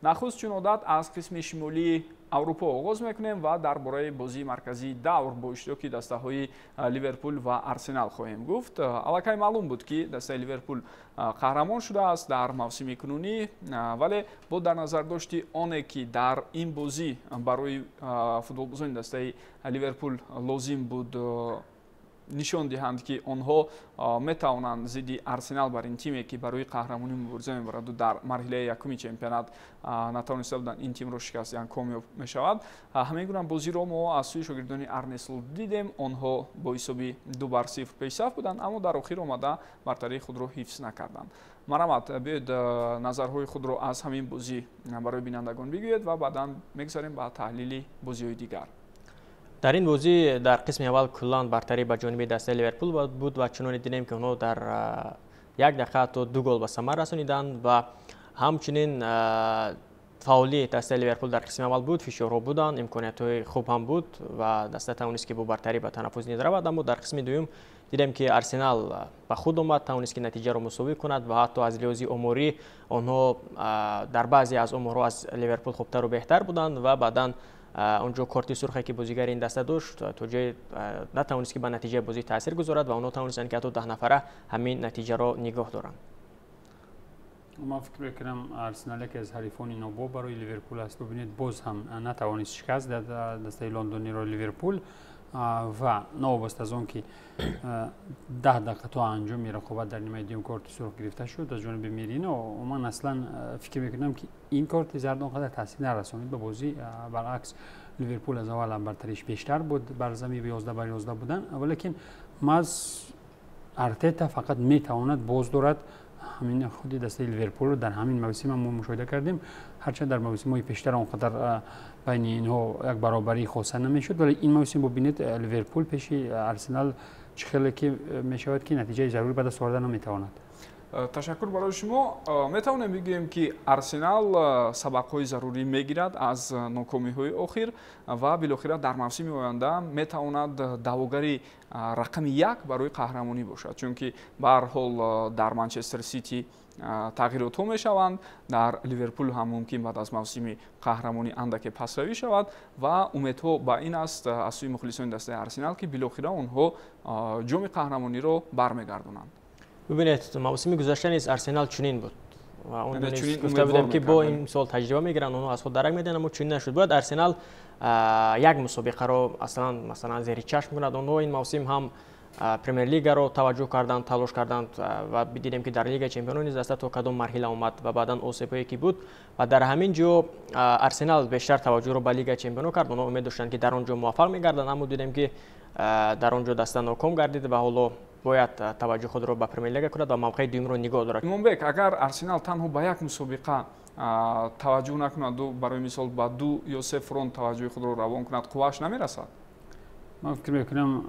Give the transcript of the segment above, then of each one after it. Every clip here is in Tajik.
нахуст чун одат аз қисми шимолии аврупо оғоз мекунем ва дар бораи бозии марказии давр бо иштироки дастаҳои ливерпул ва арсенал хоҳем гуфт. Аллакай маълум буд ки дастаи ливерпул қаҳрамон шудааст дар мавсими кунунӣ, вале бо дар назар дошти оне ки дар ин бозӣ барои футболбозони дастаи ливерпул лозим буд нишон диҳанд ки онҳо метавонанд зидди арсенал бар ин тиме ки барои қаҳрамонӣ мубориза мебараду дар марҳилаи якуми чемпионат натавониста буданд ин тимро шикаст диҳанд комёб мешавад. ҳамин гуна бозиро мо аз сӯи шогирдони Арне Слот дидем, онҳо бо ҳисоби 2-0 пешсаф буданд, аммо дар охир омада бартарии худро ҳифз накарданд. Марамат, биёед назарҳои худро аз ҳамин бозӣ барои бинандагон бигӯед ва баъдан мегзарем ба таҳлили бозиҳои дигар. дар ин бозӣ дар қисми аввал куллан бартарӣ ба ҷониби дастаи ливерпул буд ва чуноне дидем ки онҳо дар 1 дақиқа ҳатто 2 гол ба самар расониданд ва ҳамчунин фаъоли дастаи ливерпул дар қисми аввал буд, фишорҳо буданд, имкониятҳои хуб ҳам буд ва даста тавонист ки бо бартарӣ ба танаффус низ равад, аммо дар қисми дуюм дидем ки арсенал ба худ омад, тавонист ки натиҷаро мусовӣ кунад ва ҳатто аз лиҳози оморӣ онҳо дар баъзе аз оморҳо аз ливерпул хубтару беҳтар буданд ва баъдан онҷо корти сурхе ки бозигари ин даста дошт то ҷое натавонист ки ба натиҷаи бозӣ таъсир гузорад ва онҳо тавонистанд ки ҳатто 10 нафара ҳамин натиҷаро нигоҳ доранд. ман фикр мекунам арсенал яке аз ҳарифони нобоб барои ливерпул аст. бубинед боз ҳам натавонист шикаст дад дастаи лондониро ливерпул ва новобаста аз он ки 10 дақиқа то анҷоми рақобат дар нимаи дуюм корти сурх гирифта шуд аз ҷониби Мерино, ман аслан фикр мекунам ки ин корти зард он қадар таъсир нарасонид ба бозӣ. баръакс ливерпул аз аввал бартариш бештар буд, бар замми 11-11 будан, валекин маз Артета фақат метавонад боз дорад ҳамин худи дастаи ливерпулро дар ҳамин мавсим мо мушоҳида кардем, ҳарчанд дар мавсимҳои пештар он қадар байни инҳо як баробарӣ хоса намешуд, вале ин мавсим бубинед ливерпул пеши арсенал чӣ хеле ки мешавад ки натиҷаи зарури ба даст оварда наметавонад. ташаккур барои шумо. метавонем бигӯем ки арсенал сабақҳои зарурӣ мегирад аз нокомиҳои охир ва билохира дар мавсими оянда метавонад даъвогари рақами 1 барои қаҳрамонӣ бошад, чунки ба ҳар ҳол дар Манчестер Сити тағйиротҳо мешаванд, дар Ливерпул ҳам мумкин баъд аз мавсими қаҳрамонӣ андаке пасравӣ шавад ва умедҳо ба ин аст аз сӯи мухлисони дастаи арсенал ки билохира онҳо ҷоми қаҳрамониро бармегардонанд. бубинед мавсими гузашта низ арсенал чунин буд ва он гуфта будем ки бо ин сол таҷриба мегиранд, онҳо аз худ дарак медиҳанд, аммо чунин нашуд. Бояд арсенал як мусобиқаро масалан зери чашм кунад. онҳо ин мавсим ҳам премер-лигаро таваҷҷӯҳ карданд, талош карданд ва дидем ки дар лигаи чемпионон низ даста то кадом марҳила омад ва баъдан осебҳое ки буд ва дар ҳамин ҷо арсенал бештар таваҷҷӯҳро ба лигаи чемпионон кард. онҳо умед доштанд ки дар он ҷо муваффақ мегарданд, аммо дидем ки дар он ҷо даста ноком гардид ва ҳоло бояд таваҷҷӯҳ худро ба премер-лига кунад ва мавқеи дуюмро нигоҳ дорад. Имонбек, агар арсенал танҳо ба як мусобиқа таваҷҷӯҳ накунад, барои мисол ба 2 ё 3 фронт таваҷҷӯҳи худро равон кунад, қуввааш намерасад? ман фикр мекунам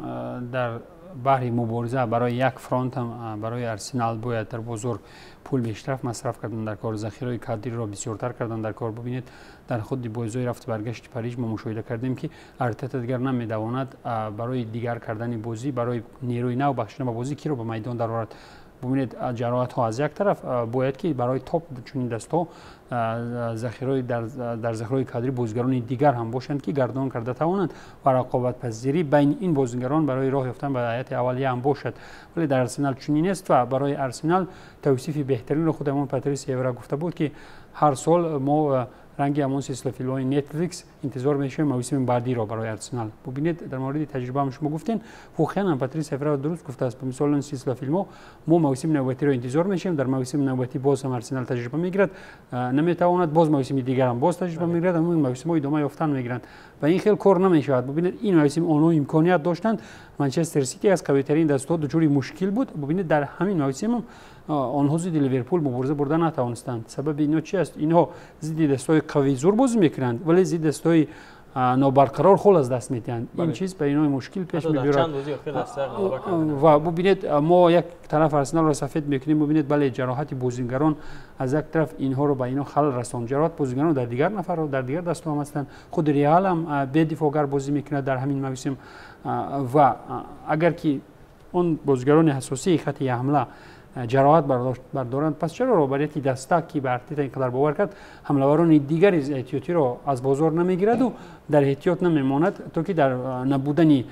дар баҳри мубориза барои як фронт ҳам барои арсенал бояд дар бозор пул бештар масраф кардан, дар кор захираи кадриро бисёртар кардан дар кор. бубинед дар худи бозиҳои рафту баргашти Париж мо мушоҳида кардем ки Артета дигар наметавонад барои дигар кардани бозӣ, барои нерӯи нав бахшидан ба бозӣ киро ба майдон дарорад. бубинед ҷароҳатҳо аз як тараф, бояд ки барои топ чунин дастҳо захираи дар захираи кадри бозигарони дигар ҳам бошанд ки гардон карда тавонанд ва рақобатпазирӣ байни ин бозигарон барои роҳ ёфтан ба ҳайати аввалия ҳам бошад. вале дар арсенал чунин нест ва барои арсенал тавсифи беҳтаринро худ ҳамон Патрис Евра гуфта буд ки ҳар сол мо ранги ҳамон силсилафилмҳои Netflix интизор мешавем мавсими баъдиро барои арсенал. бубинед дар мавриди таҷрибаам шумо гуфтен, воқеан Патрис Евра дуруст гуфтааст. ба мисол ин силсилафилмҳо мо мавсими навбатиро интизор мешавем, дар мавсими навбатӣ боз ҳам арсенал таҷриба мегирад, наметавонад боз мавсими дигар ҳам боз таҷриба мегирад, аммо ин мавсимҳо идома ёфтан мегиранд ва ин хел кор намешавад. бубинед ин мавсим онҳо имконият доштанд. Манчестер Сити аз қавитарин дастҳо дучури мушкил буд. бубинед дар ҳамин мавсим онҳо зидди Ливерпул мубориза бурда натавонистанд. сабаби ино чи аст? инҳо зидди дастҳои қавизур бозӣ мекунанд, вале зидди дастҳои нобарқарор хол аз даст медиҳанд. ин чиз ба инҳои мушкил пеш мебирад. ва бубинед мо як тараф арсеналро сафед мекунем, бубинед бале ҷароҳати бозигарон аз як тараф инҳоро ба инҳо халал расонд. ҷароҳат бозигарон дар дигар нафарро дар дигар дастҳо ҳам ҳастанд. худи Реал ҳам бедифогар бозӣ мекунад дар ҳамин мавсим ва агар ки он бозигарони асосии хатти ҳамла جراحت بردارند. پس چرا رابطه دستک که به ارتتا اینقدر باور کرد حمله‌وران دیگری احتیاطی را از بازار نمیگیرد و در احتیاط نمیماند تا که در نبودن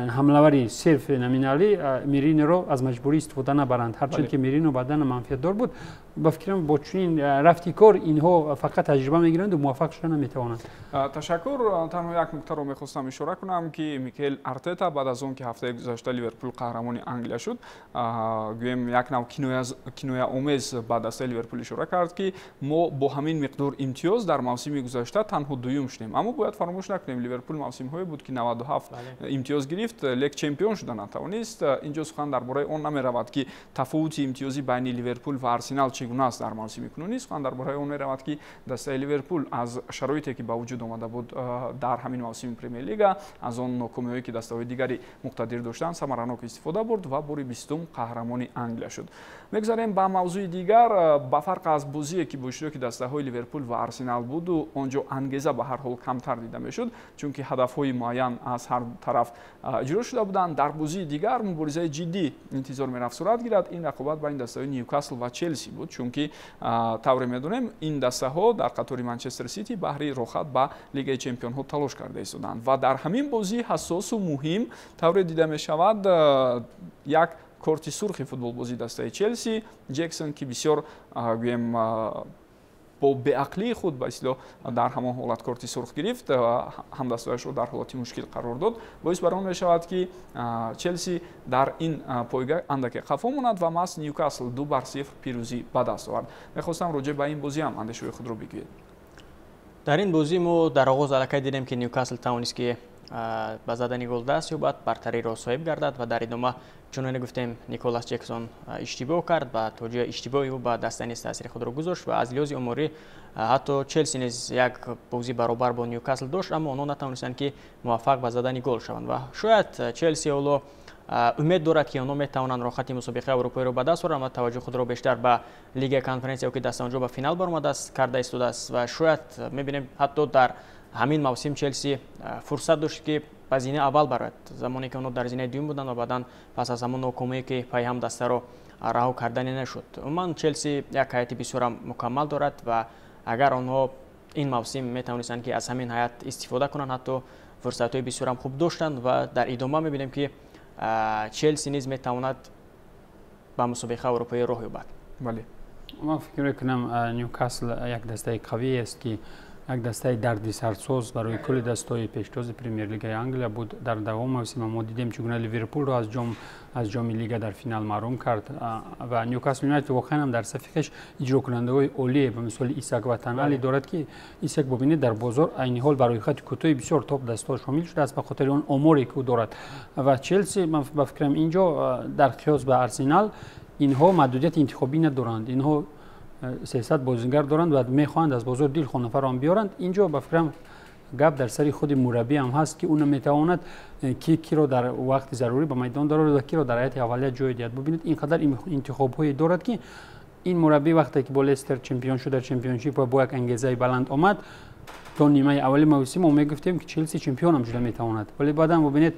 حمله‌وری صرف نمینالی میرینو رو از مجبوری استفاده نبرند. هرچند که میرینو بدن منفیت دار بود، با فکرم با چنین رفتی کار اینها فقط تجربه میگیرند و موفق شدن نمیتوانند. تشکر. تنها یک نکته رو میخواستم اشاره کنم که میکل ارتتا بعد از اون که هفته گذشته لیورپول قهرمان انگلیس شد، گویم یک نوع کنایه آمیز بعد از لیورپول اشاره کرد که ما با همین مقدار امتیاز در موسم گذشته تنها دوم شدیم. اما باید فراموش نکنیم لیورپول موسم های بود که 97 امتیاز گرفت، لیگ چمپیون شد نتوانست. اینجا سخن درباره اون نمیرود که تفاوت امتیازی بین لیورپول و آرسنال چگونه است در موسم کنونی. سخن درباره اون میرود که دسته لیورپول از شرایطی که با وجود آمده بود در همین موسم پرمیر لیگ، از اون ناکامی‌هایی که دسته‌های دیگری مقتدر داشتند ثمراناک استفاده برد و باری 20 قهرمان انگلیس شد. میگذاریم به موضوع دیگر. با فرق از بازی که با اشتراک دسته‌های لیورپول و آرسنال بود و آنجا انگیزه به هر حال کمتر دیده میشد، چون که هدف‌های معین از هر طرف اجرا شده بودند. در بازی دیگر مبارزه جدی انتظار می‌رفت صورت گیرد. این رقابت بین دسته‌های نیوکاسل و چلسی بود، چون که طوری می‌دونیم این دسته‌ها در قطار منچستر سیتی بهره رخصت به لیگ چمپیون‌ها تلاش کرده ایستادند و در همین بازی حساس و مهم طوری دیده می‌شود یک کارت سرخ فوتبال بازی دسته چلسی، جکسون که بسیار گویم با بی‌عقلی خود به اصطلاح در همان حالت کارت سرخ گرفت، هم دستایش رو در حالت مشکل قرار داد. باعث بر آن می‌شود که چلسی در این پایگاه اندک خفا ماند و مس نیوکاسل 2-0 پیروزی به دست آورد. می‌خواستم راجع به این بازی هم اندیشه خود رو بگوید. در این بازی ما در آغاز الکی دیدیم که نیوکاسل توانست که با زدن گل دست یابد، برتری را صاحب گردد و در ادامه چون گفتیم نیکولاس جکسون اشتباه کرد و توجیه اشتباهی او به دست تنیس تاثیر خود را گذاشت و از لحاظ عمری حتی چلسی نیز یک بازی برابر با نیوکاسل داشت، اما آنها نتوانستند که موفق به زدن گل شوند و شاید چلسی اولو امید دارد که آنها میتوانند راحتی مسابقه اروپایی را به دست آورند و توجه خود را بیشتر به لیگ کنفرانسیا که دست آنجا به فینال برآمده است کرده ایستاده است و شاید میبینیم حتی در همین موسم چلسی فرصت داشت که به زینه اول برد، زمانی که آنها در زینه دوم بودند و بعدا پس از همون ناکامی که پای هم دسته را رها کردنی نشد. عموما چلسی یک هیئت بسیار مکمل دارد و اگر آنها این موسم میتوانستند که از همین هیئت استفاده کنند حتی فرصت‌های بسیار خوب داشتند و در ادامه میبینیم که چلسی نیز میتواند به مسابقه اروپایی راه یابد. بله، من فکر میکنم نیوکاسل یک دسته قوی است که یک دسته دردسرساز برای کل دسته‌های پیشتاز پرمیر لیگ انگلیس بود. در دوام موسم ما دیدیم چگونه لیورپول را از جام لیگ در فینال محروم کرد و نیوکاسل یونایتد واقعا هم در صفش اجرا کننده‌های عالی به مثال ایساک و تنالی دارد که ایساک ببینید در بازار عین حال برای خط کوتاه بسیار توپ دست‌ها شامل شده است به خاطر اون آماری که دارد. و چلسی من به فکرم اینجا در قیاس به آرسنال اینها محدودیت انتخابی ندارند، اینها 300 بازیگر دارند و میخواهند از بازار دیل نفران بیارند. اینجا به فکرم گپ در سری خود مربی هم هست که اون میتواند کی رو در وقت ضروری به میدان دارد و کی رو در هیئت اولیه جای دهد. ببینید اینقدر انتخاب های دارد که این مربی وقتی که با لستر چمپیون شد در چمپیونشیپ و با یک انگیزه بلند آمد تا نیمه اولی موسم ما میگفتیم که چلسی چمپیون هم شده میتواند، ولی بعدا ببینید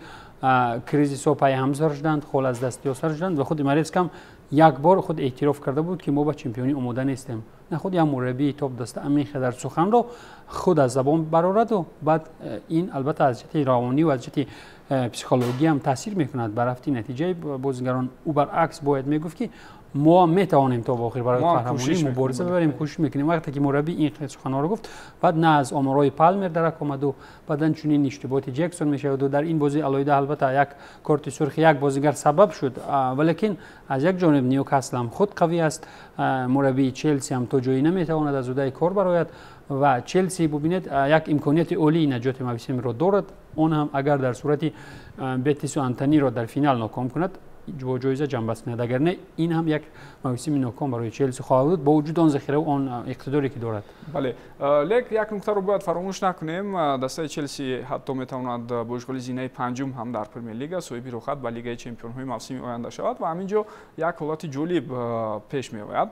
کریزیس پای هم سر شدند، خول از دست سر شدند و خود مریض کم یک بار خود اعتراف کرده بود که ما به چمپیونی آماده نیستیم. نه خود یا مربی توپ دست امیخه در سخن رو خود از زبان برآورد و بعد این البته از جهت روانی و از جهت پسیکولوژی هم تاثیر میکند بر رفت نتیجه بازیگران. او برعکس باید میگفت که ما میتوانیم تا آخر برای قهرمانی مبارزه ببریم، کوشش میکنیم. وقتی که مربی این سخنان رو گفت بعد نه از آمارای پالمر درک اومد و بعدن چنین اشتباهات جکسون میشه و در این بازی الایده البته یک کارت سرخ یک بازیگر سبب شد، ولیکن از یک جانب نیوکاسل هم خود قوی است، مربی چلسی هم تو جایی نمیتواند از اودای کار برآید و چلسی ببینید یک امکانیت اولی نجات موسم را دارد، اون هم اگر در صورتی بتیس و آنتونی را در فینال ناکام کند جایزه جنبش کند، اگر نه این هم یک موسم ناکام برای چلسی خواهد بود با وجود آن ذخیره و آن اقتداری که دارد. بله، لیک یک نکته رو باید فراموش نکنیم، دسته چلسی حتی میتواند با اشغال زینه پنجم هم در پرمیر لیگ صاحب رخصت به لیگ چمپیون های موسم آینده شود و همینجا یک حالت جالب پیش می آید.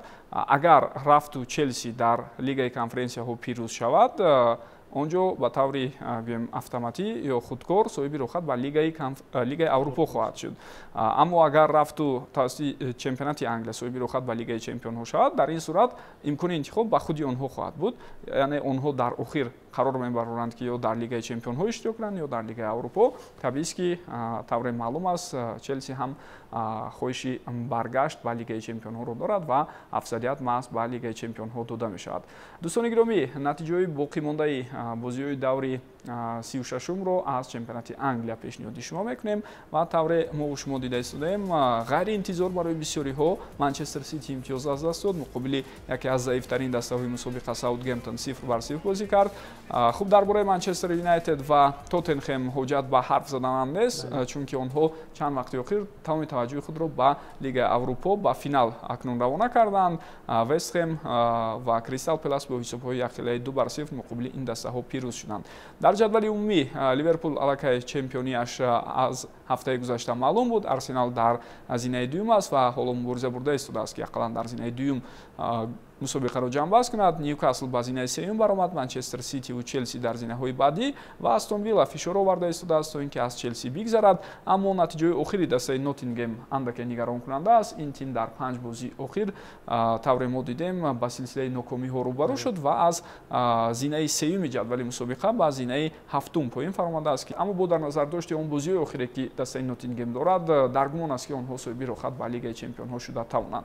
اگر رفت و چلسی در لیگ کنفرانسیا ها پیروز شود онҷо ба таври автоматӣ ё худкор соҳиби рухсат ба лигаи аврупо хоҳад шуд. аммо агар рафту тавассути чемпионати Англия соҳиби рухсат ба лигаи чемпионҳо шавад, дар ин сурат имкони интихоб ба худи онҳо хоҳад буд, яъне онҳо дар охир қарор мебароранд ки ё дар лигаи чемпионҳо иштирок кунанд ё дар лигаи аврупо. Табиист ки тавре маълум аст, Челси ҳам хоҳиши баргашт ба лигаи чемпионҳоро дорад ва афзалият маҳз ба лигаи чемпионҳо дода мешавад. дӯстони гиромӣ, натиҷаҳои боқӣ мондаи бозиҳои даври 36-умро аз чемпионати Англия пешниҳоди шумо мекунем ва тавре мо шумо дида истодаем, ғайриинтизор барои бисёриҳо Манчестер Сити имтиёз аз даст дод, муқобили яке аз заифтарин дастаҳои мусобиқа Саутгемптон 0-0 бозӣ кард. хуб, дар бораи Манчестер Юнайтед ва Тоттенхем ҳоҷат ба ҳарф задан ҳам нест, чунки онҳо чанд вақти охир тамоми таваҷҷӯҳи худро ба Лигаи Аврупо ба финал акнун равона карданд. Вестхэм ва Кристал Палас бо ҳисобҳои якхелаи 2-0 муқобили ин дастаҳо пирӯз шуданд. дар ҷадвали умумӣ Ливерпул аллакай чемпионияш аз ҳафтаи гузашта маълум буд. Арсенал дар зинаи дуюм аст ва ҳоло мубориза бурда истодааст ки ақаллан дар зинаи дуюм мусобиқаро ҷамъбаст кунад. Ньюкасл ба зинаи сеюм баромад, Манчестер Сити ва Челси дар зинаҳои баъдӣ ва Астон Вилла фишор оварда истодааст то ин ки аз Челси бигзарад. аммо натиҷаи охири дастаи Ноттингем андаке нигаронкунанда аст. ин тим дар 5 бозии охир тавре мо дидем ба силсилаи нокомиҳо рӯбарӯ шуд ва аз зинаи сеюми ҷадвали мусобиқа ба зинаи ҳафтум поин фаромадааст. Аммо бо дар назардошти он бозиҳои охире ки дастаи Ноттингем дорад, дар гумон аст ки онҳо соҳиби рохат ба Лигаи чемпионҳо шуда тавонанд.